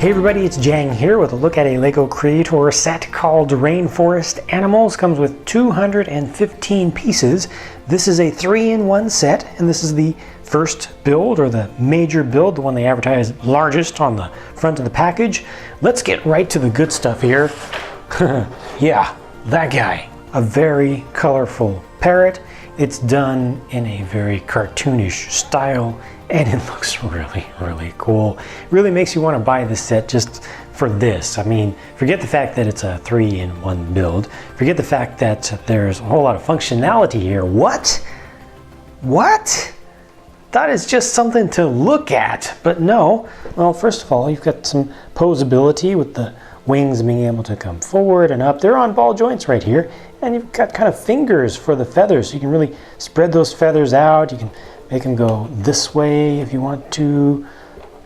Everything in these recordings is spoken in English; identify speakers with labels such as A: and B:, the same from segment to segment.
A: Hey everybody, it's Jang here with a look at a LEGO Creator set called Rainforest Animals. Comes with 215 pieces. This is a 3-in-1 set, and this is the first build, or the major build, the one they advertise largest on the front of the package. Let's get right to the good stuff here. Yeah, that guy. A very colorful parrot. It's done in a very cartoonish style, and it looks really, really cool. Really makes you want to buy this set just for this. I mean, forget the fact that it's a 3-in-1 build. Forget the fact that there's a whole lot of functionality here. What? That is just something to look at, but no. Well, first of all, you've got some posability with the wings being able to come forward and up. They're on ball joints right here, and you've got kind of fingers for the feathers, so you can really spread those feathers out. You can make them go this way if you want to.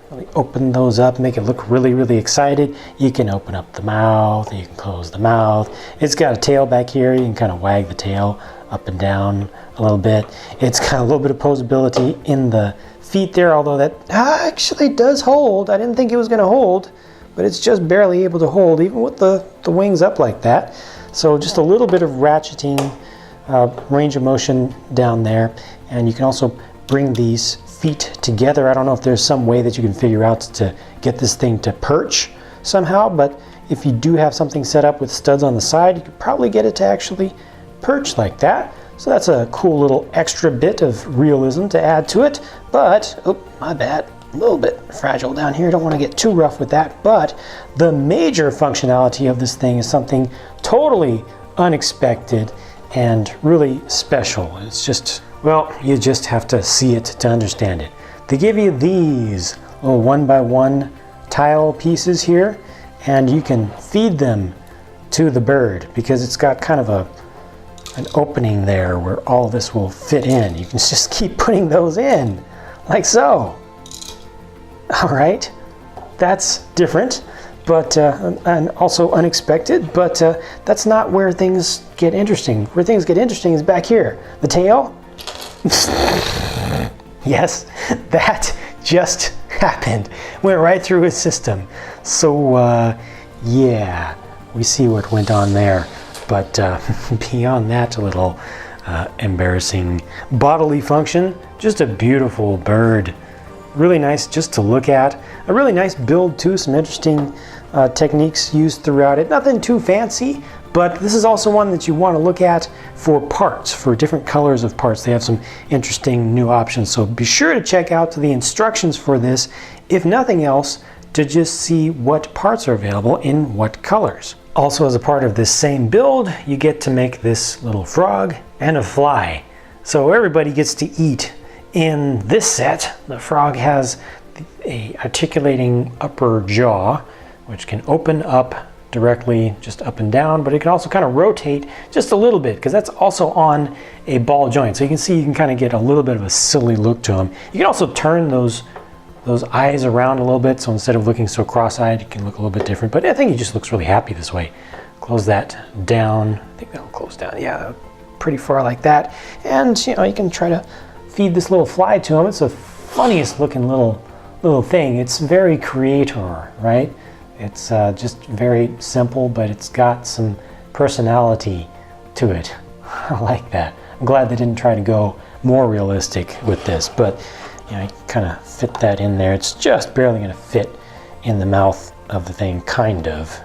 A: Really open those up, make it look really, really excited. You can open up the mouth, you can close the mouth. It's got a tail back here. You can kind of wag the tail up and down a little bit. It's got a little bit of posability in the feet there, although that actually does hold. I didn't think it was going to hold, but it's just barely able to hold, even with the wings up like that. So just a little bit of ratcheting, range of motion down there. And you can also bring these feet together. I don't know if there's some way that you can figure out to get this thing to perch somehow, but if you do have something set up with studs on the side, you could probably get it to actually perch like that. So that's a cool little extra bit of realism to add to it. But, oh, my bad. A little bit fragile down here. Don't want to get too rough with that. But the major functionality of this thing is something totally unexpected and really special. It's just, well, you just have to see it to understand it. They give you these little 1x1 tile pieces here, and you can feed them to the bird because it's got kind of an opening there where all this will fit in. You can just keep putting those in like so. All right, that's different, but and also unexpected, but that's not where things get interesting. Where things get interesting is back here. The tail. Yes, that just happened. Went right through his system. So yeah, we see what went on there. But beyond that, a little embarrassing bodily function. Just a beautiful bird. Really nice just to look at. A really nice build too, some interesting techniques used throughout it. Nothing too fancy, but this is also one that you want to look at for parts, for different colors of parts. They have some interesting new options, so be sure to check out the instructions for this, if nothing else, to just see what parts are available in what colors. Also, as a part of this same build, you get to make this little frog and a fly. So everybody gets to eat. In this set, the frog has a articulating upper jaw, which can open up directly just up and down, but it can also kind of rotate just a little bit because that's also on a ball joint. So you can see you can kind of get a little bit of a silly look to him. You can also turn those eyes around a little bit, so instead of looking so cross-eyed, it can look a little bit different, but I think he just looks really happy this way. Close that down. I think that'll close down, yeah, pretty far like that. And you know, you can try to feed this little fly to him. It's the funniest looking little thing. It's very Creator, right? It's just very simple, but it's got some personality to it. I like that. I'm glad they didn't try to go more realistic with this, but you know, you kind of fit that in there. It's just barely going to fit in the mouth of the thing, kind of.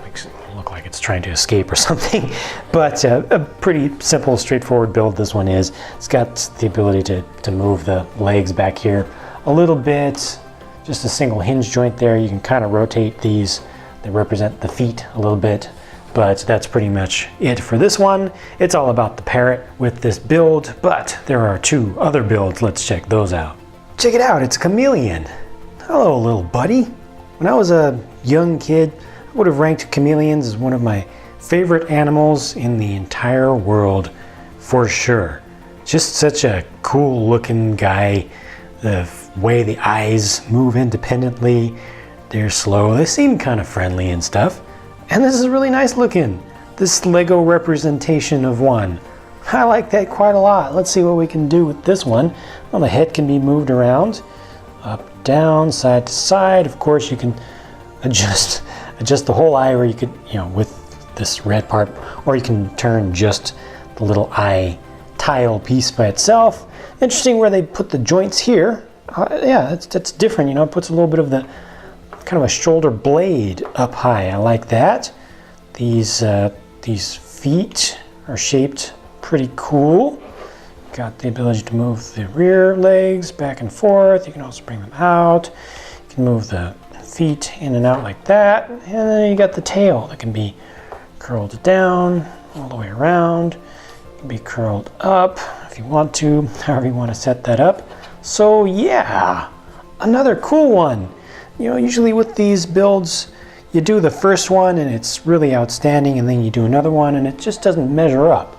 A: Makes it look like it's trying to escape or something. But a pretty simple, straightforward build this one is. It's got the ability to move the legs back here a little bit. Just a single hinge joint there. You can kind of rotate these. They represent the feet a little bit. But that's pretty much it for this one. It's all about the parrot with this build, but there are two other builds. Let's check those out. Check it out, it's a chameleon. Hello, little buddy. When I was a young kid, I would have ranked chameleons as one of my favorite animals in the entire world, for sure. Just such a cool looking guy. The way the eyes move independently, they're slow. They seem kind of friendly and stuff. And this is really nice looking. This Lego representation of one. I like that quite a lot. Let's see what we can do with this one. Well, the head can be moved around. up, down, side to side. Of course, you can adjust the whole eye, or you could, with this red part, or you can turn just the little eye tile piece by itself. Interesting where they put the joints here. Yeah, that's different. It puts a little bit of the kind of a shoulder blade up high. I like that. These feet are shaped pretty cool. Got the ability to move the rear legs back and forth. You can also bring them out. You can move the feet in and out like that. And then you got the tail that can be curled down all the way around. It can be curled up if you want to, however you want to set that up. So yeah, another cool one. Usually with these builds, you do the first one and it's really outstanding, and then you do another one and it just doesn't measure up.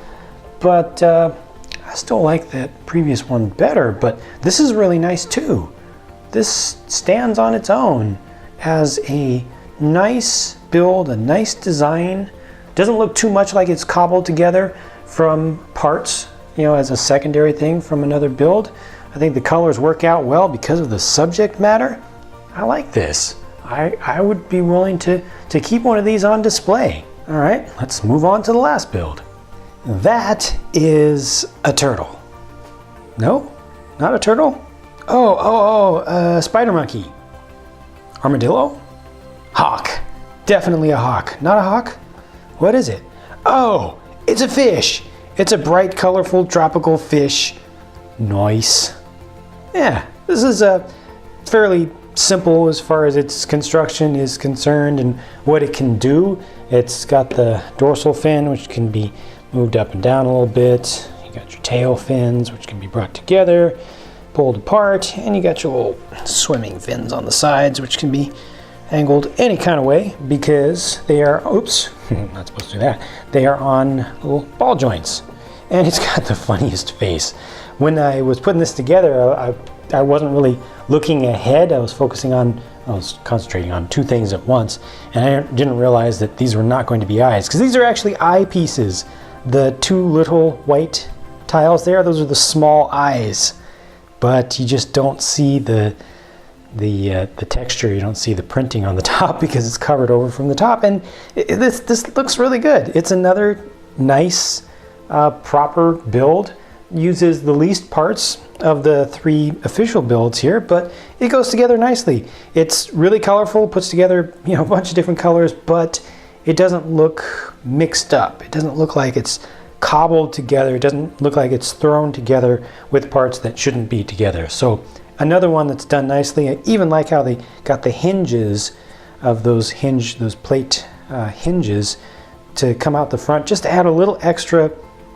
A: But I still like that previous one better, but this is really nice too. This stands on its own as a nice build, a nice design. Doesn't look too much like it's cobbled together from parts, as a secondary thing from another build. I think the colors work out well because of the subject matter. I like this. I would be willing to keep one of these on display. All right, let's move on to the last build. That is a turtle. No, not a turtle. Spider monkey. Armadillo? Hawk. Definitely a hawk. Not a hawk? What is it? Oh, it's a fish. It's a bright, colorful, tropical fish. Nice. Yeah, this is a fairly simple as far as its construction is concerned and what it can do. It's got the dorsal fin, which can be moved up and down a little bit. You got your tail fins, which can be brought together, pulled apart, and you got your little swimming fins on the sides, which can be angled any kind of way because they are, oops, not supposed to do that. They are on little ball joints. And it's got the funniest face. When I was putting this together, I wasn't really looking ahead. I was concentrating on two things at once, and I didn't realize that these were not going to be eyes, because these are actually eye pieces. The two little white tiles there, those are the small eyes, but you just don't see the texture. You don't see the printing on the top because it's covered over from the top, and this looks really good. It's another nice proper build. Uses the least parts of the three official builds here, but it goes together nicely. It's really colorful, puts together a bunch of different colors, but it doesn't look mixed up. It doesn't look like it's cobbled together. It doesn't look like it's thrown together with parts that shouldn't be together. So another one that's done nicely. I even like how they got the hinges of those plate hinges to come out the front, just to add a little extra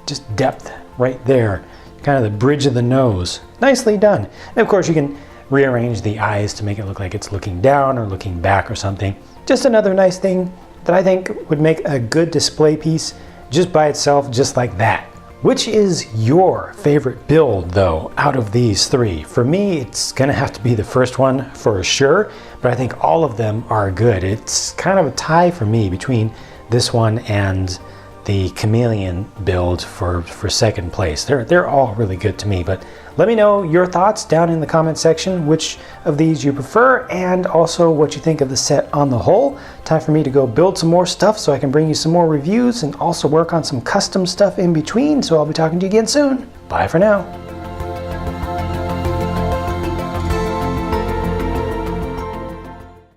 A: just depth right there, kind of the bridge of the nose. Nicely done. And of course you can rearrange the eyes to make it look like it's looking down or looking back or something. Just another nice thing that I think would make a good display piece just by itself, just like that. Which is your favorite build though out of these three? For me, it's gonna have to be the first one for sure, but I think all of them are good. It's kind of a tie for me between this one and the chameleon build for second place. They're all really good to me, but let me know your thoughts down in the comment section, which of these you prefer, and also what you think of the set on the whole. Time for me to go build some more stuff so I can bring you some more reviews and also work on some custom stuff in between. So I'll be talking to you again soon. Bye for now.